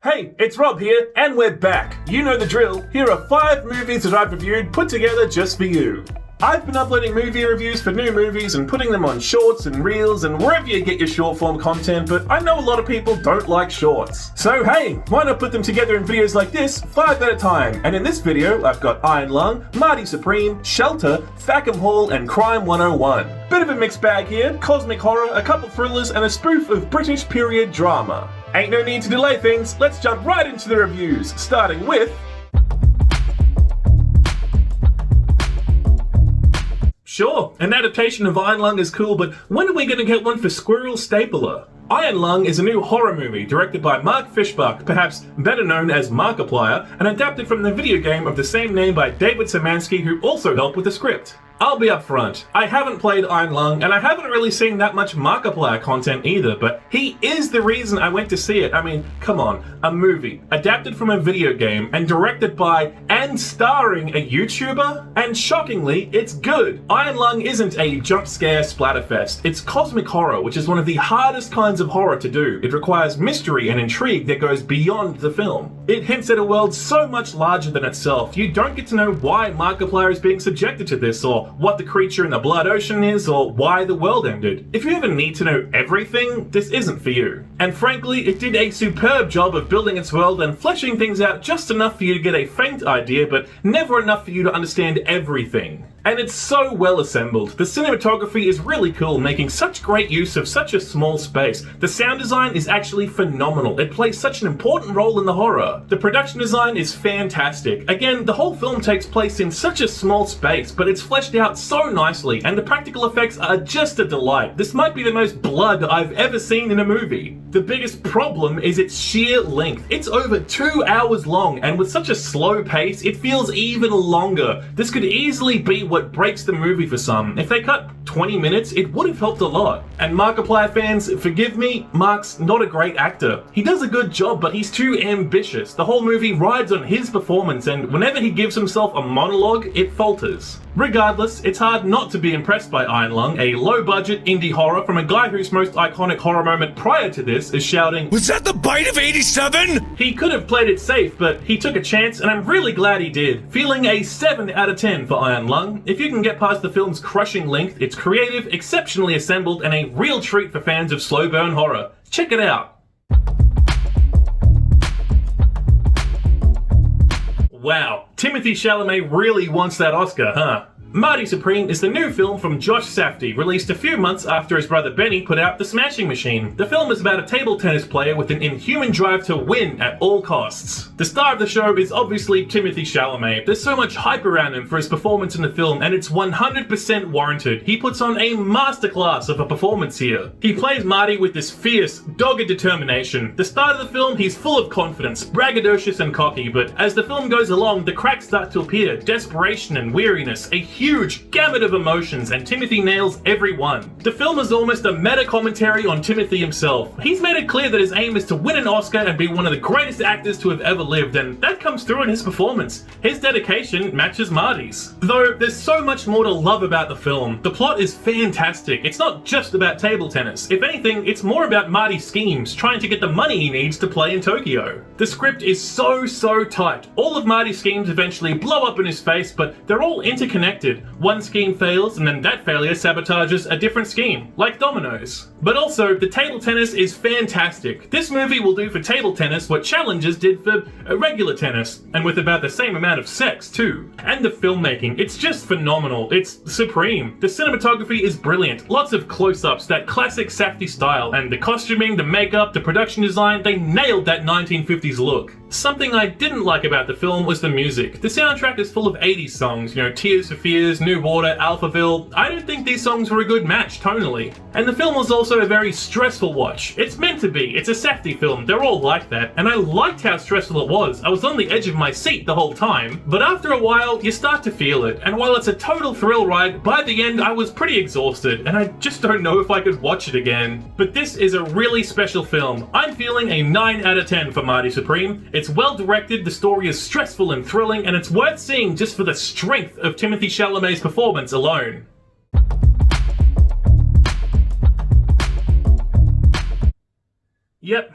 Hey, it's Rob here, and we're back. You know the drill. Here are 5 movies that I've reviewed put together just for you. I've been uploading movie reviews for new movies and putting them on shorts and reels and wherever you get your short form content, but I know a lot of people don't like shorts. So hey, why not put them together in videos like this, 5 at a time? And in this video, I've got Iron Lung, Marty Supreme, Shelter, Fackham Hall, and Crime 101. Bit of a mixed bag here, cosmic horror, a couple thrillers, and a spoof of British period drama. Ain't no need to delay things, let's jump right into the reviews, starting with... Sure, an adaptation of Iron Lung is cool, but when are we going to get one for Squirrel Stapler? Iron Lung is a new horror movie directed by Mark Fishbach, perhaps better known as Markiplier, and adapted from the video game of the same name by David Szymanski, who also helped with the script. I'll be upfront, I haven't played Iron Lung, and I haven't really seen that much Markiplier content either, but he is the reason I went to see it. I mean, come on, a movie, adapted from a video game, and directed by, and starring a YouTuber? And shockingly, it's good. Iron Lung isn't a jump scare splatterfest, it's cosmic horror, which is one of the hardest kinds of horror to do. It requires mystery and intrigue that goes beyond the film. It hints at a world so much larger than itself, you don't get to know why Markiplier is being subjected to this, or what the creature in the blood ocean is, or why the world ended. If you ever need to know everything, this isn't for you. And frankly, it did a superb job of building its world and fleshing things out just enough for you to get a faint idea, but never enough for you to understand everything. And it's so well assembled. The cinematography is really cool, making such great use of such a small space. The sound design is actually phenomenal. It plays such an important role in the horror. The production design is fantastic. Again, the whole film takes place in such a small space, but it's fleshed out so nicely, and the practical effects are just a delight. This might be the most blood I've ever seen in a movie. The biggest problem is its sheer length. It's over 2 hours long, and with such a slow pace, it feels even longer. This could easily be what breaks the movie for some. If they cut 20 minutes, it would have helped a lot. And Markiplier fans, forgive me, Mark's not a great actor. He does a good job, but he's too ambitious. The whole movie rides on his performance, and whenever he gives himself a monologue, it falters. Regardless, it's hard not to be impressed by Iron Lung, a low-budget indie horror from a guy whose most iconic horror moment prior to this is shouting, "Was that the bite of 87?" He could have played it safe, but he took a chance, and I'm really glad he did. Feeling a 7 out of 10 for Iron Lung. If you can get past the film's crushing length, it's creative, exceptionally assembled, and a real treat for fans of slow burn horror. Check it out. Wow, Timothée Chalamet really wants that Oscar, huh? Marty Supreme is the new film from Josh Safdie, released a few months after his brother Benny put out The Smashing Machine. The film is about a table tennis player with an inhuman drive to win at all costs. The star of the show is obviously Timothée Chalamet. There's so much hype around him for his performance in the film, and it's 100% warranted. He puts on a masterclass of a performance here. He plays Marty with this fierce, dogged determination. The start of the film, he's full of confidence, braggadocious and cocky, but as the film goes along, the cracks start to appear. Desperation and weariness, a huge gamut of emotions, and Timothée nails every one. The film is almost a meta-commentary on Timothée himself. He's made it clear that his aim is to win an Oscar and be one of the greatest actors to have ever lived, and that comes through in his performance. His dedication matches Marty's. Though there's so much more to love about the film. The plot is fantastic. It's not just about table tennis. If anything, it's more about Marty's schemes, trying to get the money he needs to play in Tokyo. The script is so tight. All of Marty's schemes eventually blow up in his face, but they're all interconnected. One scheme fails, and then that failure sabotages a different scheme, like dominoes. But also, the table tennis is fantastic. This movie will do for table tennis what Challengers did for regular tennis, and with about the same amount of sex, too. And the filmmaking, it's just phenomenal. It's supreme. The cinematography is brilliant. Lots of close-ups, that classic Safdie style, and the costuming, the makeup, the production design, they nailed that 1950s look. Something I didn't like about the film was the music. The soundtrack is full of 80s songs, Tears for Fears, New Water, Alphaville. I don't think these songs were a good match tonally. And the film was also a very stressful watch. It's meant to be. It's a Safdie film. They're all like that. And I liked how stressful it was. I was on the edge of my seat the whole time. But after a while, you start to feel it. And while it's a total thrill ride, by the end I was pretty exhausted. And I just don't know if I could watch it again. But this is a really special film. I'm feeling a 9 out of 10 for Marty Supreme. It's well directed, the story is stressful and thrilling, and it's worth seeing just for the strength of Timothée Chalamet's performance alone. Yep,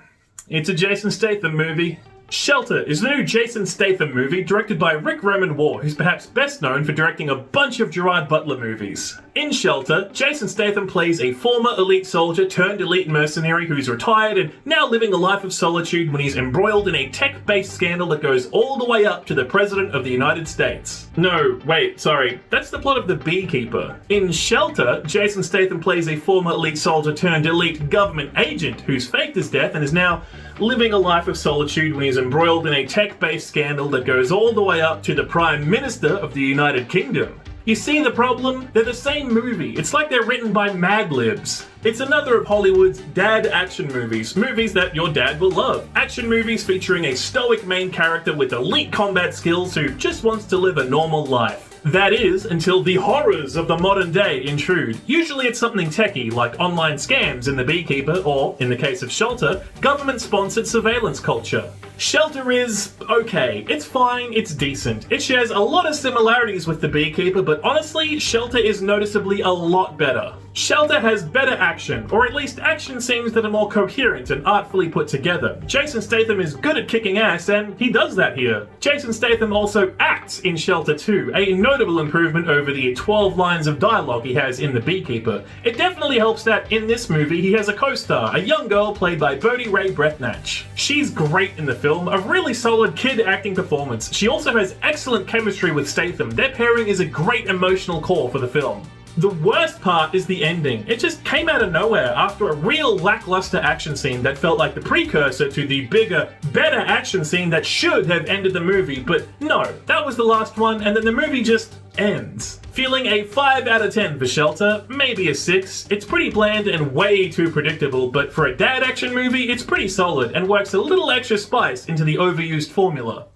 It's a Jason Statham movie. Shelter is the new Jason Statham movie directed by Rick Roman Waugh, who's perhaps best known for directing a bunch of Gerard Butler movies. In Shelter, Jason Statham plays a former elite soldier turned elite mercenary who's retired and now living a life of solitude when he's embroiled in a tech-based scandal that goes all the way up to the President of the United States. No, wait, sorry, that's the plot of The Beekeeper. In Shelter, Jason Statham plays a former elite soldier turned elite government agent who's faked his death and is now living a life of solitude when he's embroiled in a tech-based scandal that goes all the way up to the Prime Minister of the United Kingdom. You see the problem? They're the same movie. It's like they're written by Mad Libs. It's another of Hollywood's dad action movies. Movies that your dad will love. Action movies featuring a stoic main character with elite combat skills who just wants to live a normal life. That is, until the horrors of the modern day intrude. Usually it's something techie, like online scams in The Beekeeper, or, in the case of Shelter, government-sponsored surveillance culture. Shelter is okay. It's fine, it's decent. It shares a lot of similarities with The Beekeeper, but honestly, Shelter is noticeably a lot better. Shelter has better action, or at least action scenes that are more coherent and artfully put together. Jason Statham is good at kicking ass, and he does that here. Jason Statham also acts in Shelter 2, a notable improvement over the 12 lines of dialogue he has in The Beekeeper. It definitely helps that in this movie he has a co-star, a young girl played by Bodhi Ray Brethnach. She's great in the film, a really solid kid acting performance. She also has excellent chemistry with Statham. Their pairing is a great emotional core for the film. The worst part is the ending. It just came out of nowhere after a real lackluster action scene that felt like the precursor to the bigger, better action scene that should have ended the movie, but no, that was the last one, and then the movie just ends. Feeling a 5 out of 10 for Shelter, maybe a 6. It's pretty bland and way too predictable, but for a dad action movie, it's pretty solid and works a little extra spice into the overused formula.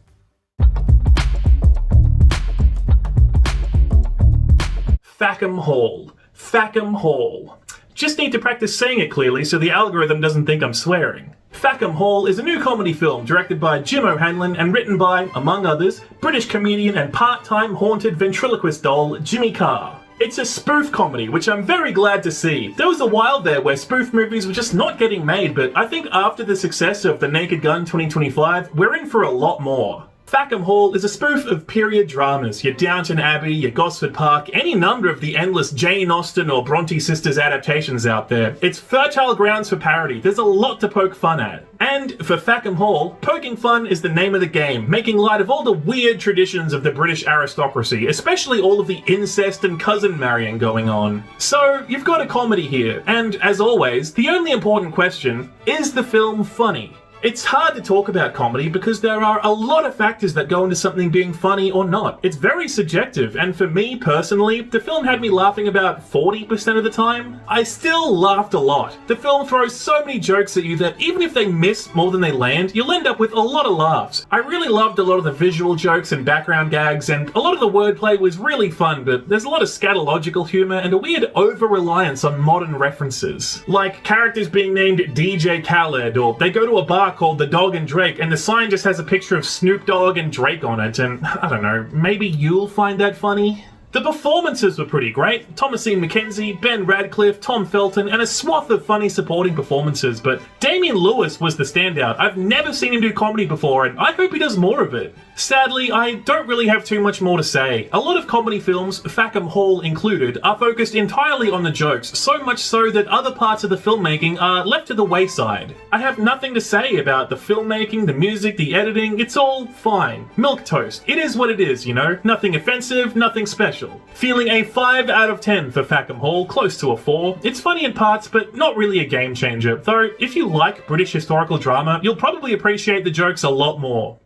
Fackham Hall. Fackham Hall. Just need to practice saying it clearly so the algorithm doesn't think I'm swearing. Fackham Hall is a new comedy film directed by Jim O'Hanlon and written by, among others, British comedian and part-time haunted ventriloquist doll Jimmy Carr. It's a spoof comedy, which I'm very glad to see. There was a while there where spoof movies were just not getting made, but I think after the success of The Naked Gun 2025, we're in for a lot more. Fackham Hall is a spoof of period dramas, your Downton Abbey, your Gosford Park, any number of the endless Jane Austen or Bronte sisters adaptations out there. It's fertile grounds for parody. There's a lot to poke fun at. And for Fackham Hall, poking fun is the name of the game, making light of all the weird traditions of the British aristocracy, especially all of the incest and cousin marrying going on. So, you've got a comedy here, and as always, the only important question, is the film funny? It's hard to talk about comedy because there are a lot of factors that go into something being funny or not. It's very subjective, and for me personally, the film had me laughing about 40% of the time. I still laughed a lot. The film throws so many jokes at you that even if they miss more than they land, you'll end up with a lot of laughs. I really loved a lot of the visual jokes and background gags, and a lot of the wordplay was really fun, but there's a lot of scatological humor and a weird over-reliance on modern references. Like characters being named DJ Khaled, or they go to a bar called The Dog and Drake, and the sign just has a picture of Snoop Dogg and Drake on it, and I don't know, maybe you'll find that funny? The performances were pretty great. Thomasine McKenzie, Ben Radcliffe, Tom Felton, and a swath of funny supporting performances, but Damian Lewis was the standout. I've never seen him do comedy before, and I hope he does more of it. Sadly, I don't really have too much more to say. A lot of comedy films, Fackham Hall included, are focused entirely on the jokes, so much so that other parts of the filmmaking are left to the wayside. I have nothing to say about the filmmaking, the music, the editing, it's all fine. Milquetoast. It is what it is, you know? Nothing offensive, nothing special. Feeling a 5 out of 10 for Fackham Hall, close to a 4. It's funny in parts, but not really a game changer, though if you like British historical drama, you'll probably appreciate the jokes a lot more.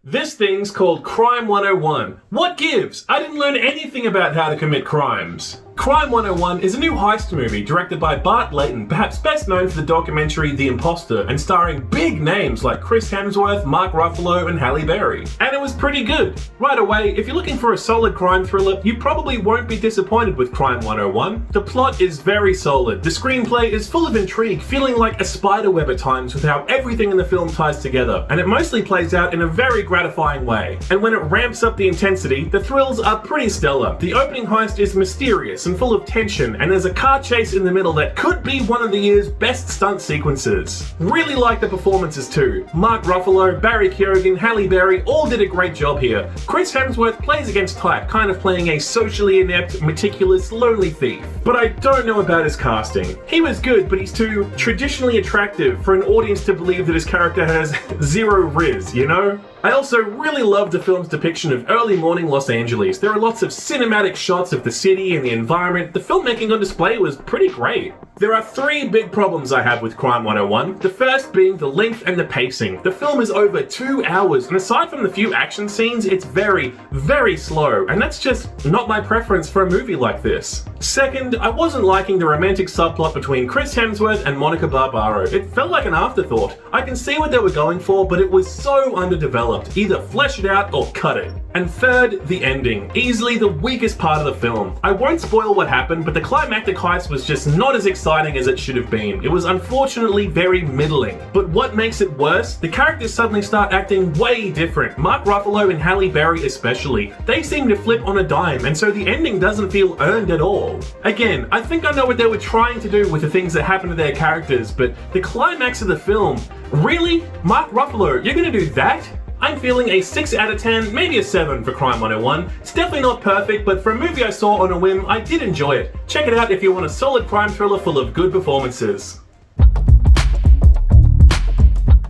This thing's called Crime 101. What gives? I didn't learn anything about how to commit crimes. Crime 101 is a new heist movie directed by Bart Layton, perhaps best known for the documentary The Imposter, and starring big names like Chris Hemsworth, Mark Ruffalo, and Halle Berry. And it was pretty good. Right away, if you're looking for a solid crime thriller, you probably won't be disappointed with Crime 101. The plot is very solid. The screenplay is full of intrigue, feeling like a spiderweb at times with how everything in the film ties together, and it mostly plays out in a very gratifying way. And when it ramps up the intensity, the thrills are pretty stellar. The opening heist is mysterious and and full of tension, and there's a car chase in the middle that could be one of the year's best stunt sequences. Really like the performances too. Mark Ruffalo, Barry Keoghan, Halle Berry all did a great job here. Chris Hemsworth plays against type, kind of playing a socially inept, meticulous, lonely thief. But I don't know about his casting. He was good, but he's too traditionally attractive for an audience to believe that his character has zero riz, you know? I also really loved the film's depiction of early morning Los Angeles. There are lots of cinematic shots of the city and the environment. The filmmaking on display was pretty great. There are three big problems I have with Crime 101. The first being the length and the pacing. The film is over 2 hours, and aside from the few action scenes, it's very, very slow, and that's just not my preference for a movie like this. Second, I wasn't liking the romantic subplot between Chris Hemsworth and Monica Barbaro. It felt like an afterthought. I can see what they were going for, but it was so underdeveloped. Either flesh it out or cut it. And third, the ending. Easily the weakest part of the film. I won't spoil what happened, but the climactic heist was just not as exciting as it should have been. It was unfortunately very middling. But what makes it worse? The characters suddenly start acting way different. Mark Ruffalo and Halle Berry especially. They seem to flip on a dime, and so the ending doesn't feel earned at all. Again, I think I know what they were trying to do with the things that happen to their characters, but the climax of the film, really? Mark Ruffalo, you're gonna do that? I'm feeling a 6 out of 10, maybe a 7 for Crime 101. It's definitely not perfect, but for a movie I saw on a whim, I did enjoy it. Check it out if you want a solid crime thriller full of good performances.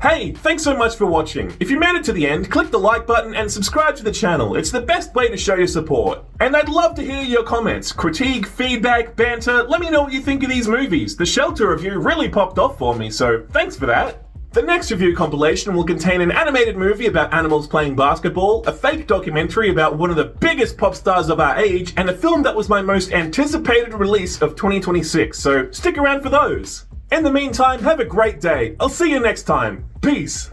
Hey, thanks so much for watching. If you made it to the end, click the like button and subscribe to the channel. It's the best way to show your support. And I'd love to hear your comments, critique, feedback, banter. Let me know what you think of these movies. The Shelter review really popped off for me, so thanks for that. The next review compilation will contain an animated movie about animals playing basketball, a fake documentary about one of the biggest pop stars of our age, and a film that was my most anticipated release of 2026, so stick around for those. In the meantime, have a great day. I'll see you next time. Peace.